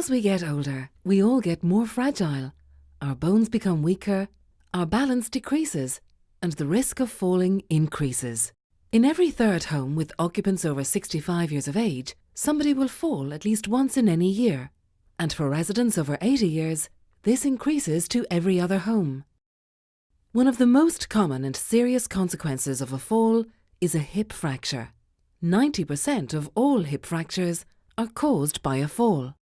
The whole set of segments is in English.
As we get older, we all get more fragile. Our bones become weaker, our balance decreases, and the risk of falling increases. In every third home with occupants over 65 years of age, somebody will fall at least once in any year. And for residents over 80 years, this increases to every other home. One of the most common and serious consequences of a fall is a hip fracture. 90% of all hip fractures are caused by a fall.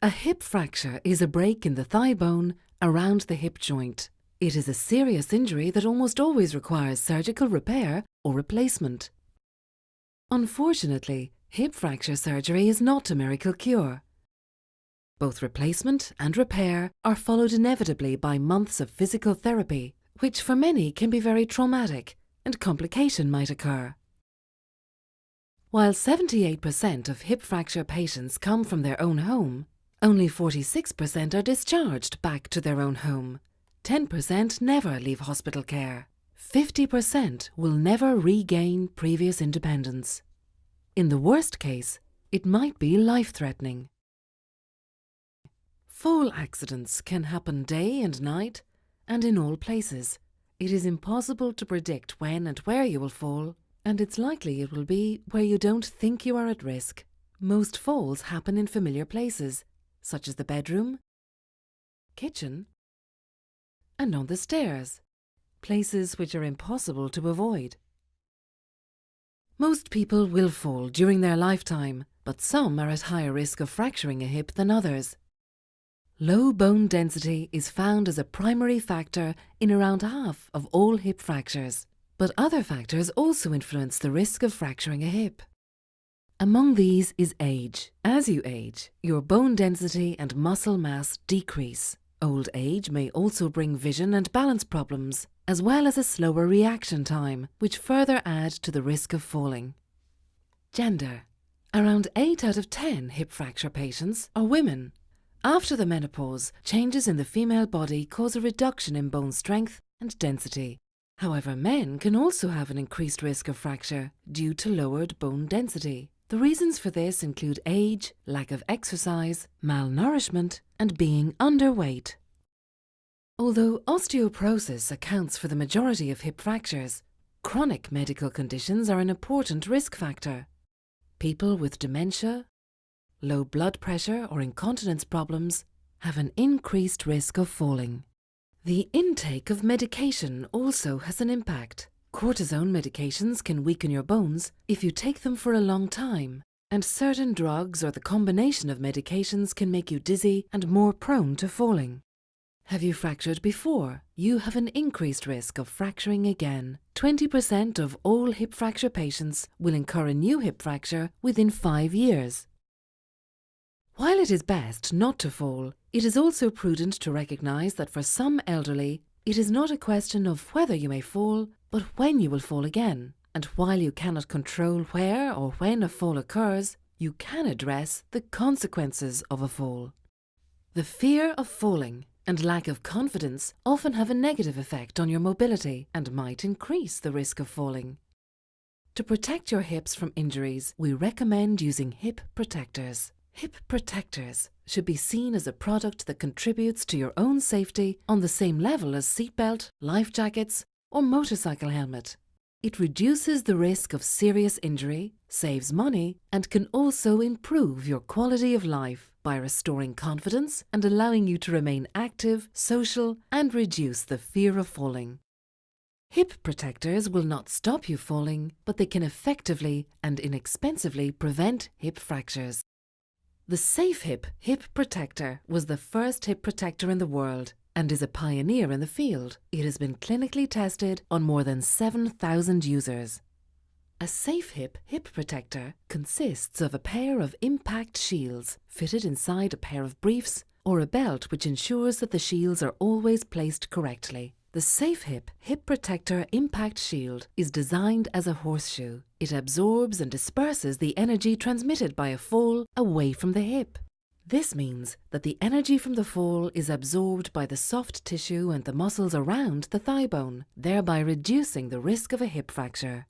A hip fracture is a break in the thigh bone around the hip joint. It is a serious injury that almost always requires surgical repair or replacement. Unfortunately, hip fracture surgery is not a miracle cure. Both replacement and repair are followed inevitably by months of physical therapy, which for many can be very traumatic, and complication might occur. While 78% of hip fracture patients come from their own home, only 46% are discharged back to their own home. 10% never leave hospital care. 50% will never regain previous independence. In the worst case, it might be life-threatening. Fall accidents can happen day and night, and in all places. It is impossible to predict when and where you will fall, and it's likely it will be where you don't think you are at risk. Most falls happen in familiar places, such as the bedroom, kitchen, and on the stairs, places which are impossible to avoid. Most people will fall during their lifetime, but some are at higher risk of fracturing a hip than others. Low bone density is found as a primary factor in around half of all hip fractures, but other factors also influence the risk of fracturing a hip. Among these is age. As you age, your bone density and muscle mass decrease. Old age may also bring vision and balance problems, as well as a slower reaction time, which further add to the risk of falling. Gender. Around 8 out of 10 hip fracture patients are women. After the menopause, changes in the female body cause a reduction in bone strength and density. However, men can also have an increased risk of fracture due to lowered bone density. The reasons for this include age, lack of exercise, malnourishment, and being underweight. Although osteoporosis accounts for the majority of hip fractures, chronic medical conditions are an important risk factor. People with dementia, low blood pressure or incontinence problems have an increased risk of falling. The intake of medication also has an impact. Cortisone medications can weaken your bones if you take them for a long time, and certain drugs or the combination of medications can make you dizzy and more prone to falling. Have you fractured before? You have an increased risk of fracturing again. 20% of all hip fracture patients will incur a new hip fracture within 5 years. While it is best not to fall, it is also prudent to recognize that for some elderly, it is not a question of whether you may fall, but when you will fall again. And while you cannot control where or when a fall occurs, you can address the consequences of a fall. The fear of falling and lack of confidence often have a negative effect on your mobility and might increase the risk of falling. To protect your hips from injuries, we recommend using hip protectors. Hip protectors should be seen as a product that contributes to your own safety on the same level as seatbelt, life jackets, or motorcycle helmet. It reduces the risk of serious injury, saves money, and can also improve your quality of life by restoring confidence and allowing you to remain active, social, and reduce the fear of falling. Hip protectors will not stop you falling, but they can effectively and inexpensively prevent hip fractures. The Safehip hip protector was the first hip protector in the world and is a pioneer in the field. It has been clinically tested on more than 7,000 users. A Safehip hip protector consists of a pair of impact shields fitted inside a pair of briefs or a belt which ensures that the shields are always placed correctly. The Safehip hip protector impact shield is designed as a horseshoe. It absorbs and disperses the energy transmitted by a fall away from the hip. This means that the energy from the fall is absorbed by the soft tissue and the muscles around the thigh bone, thereby reducing the risk of a hip fracture.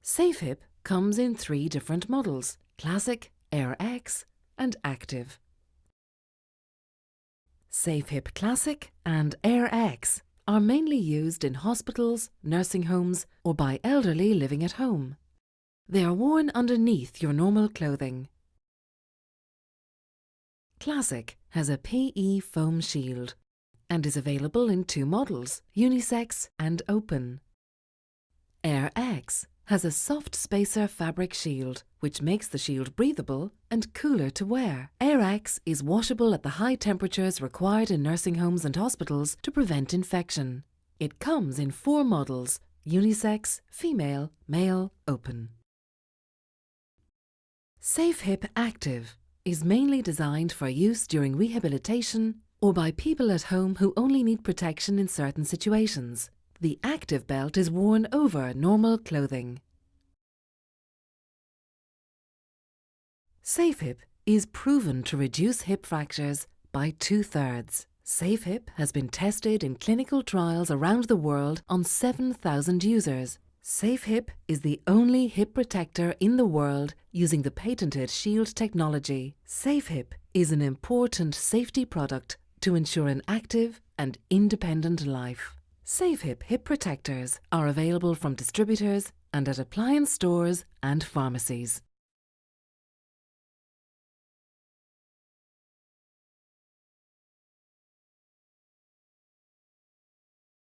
Safehip comes in 3 different models: Classic, Air X, and Active. Safehip Classic and Air X are mainly used in hospitals, nursing homes, or by elderly living at home. They are worn underneath your normal clothing. Classic has a PE foam shield and is available in 2 models, unisex and open. Air X has a soft spacer fabric shield, which makes the shield breathable and cooler to wear. Air X is washable at the high temperatures required in nursing homes and hospitals to prevent infection. It comes in 4 models, unisex, female, male, open. Safehip Active is mainly designed for use during rehabilitation or by people at home who only need protection in certain situations. The active belt is worn over normal clothing. Safehip is proven to reduce hip fractures by 2/3. Safehip has been tested in clinical trials around the world on 7,000 users. Safehip is the only hip protector in the world using the patented Shield technology. Safehip is an important safety product to ensure an active and independent life. Safehip hip protectors are available from distributors and at appliance stores and pharmacies.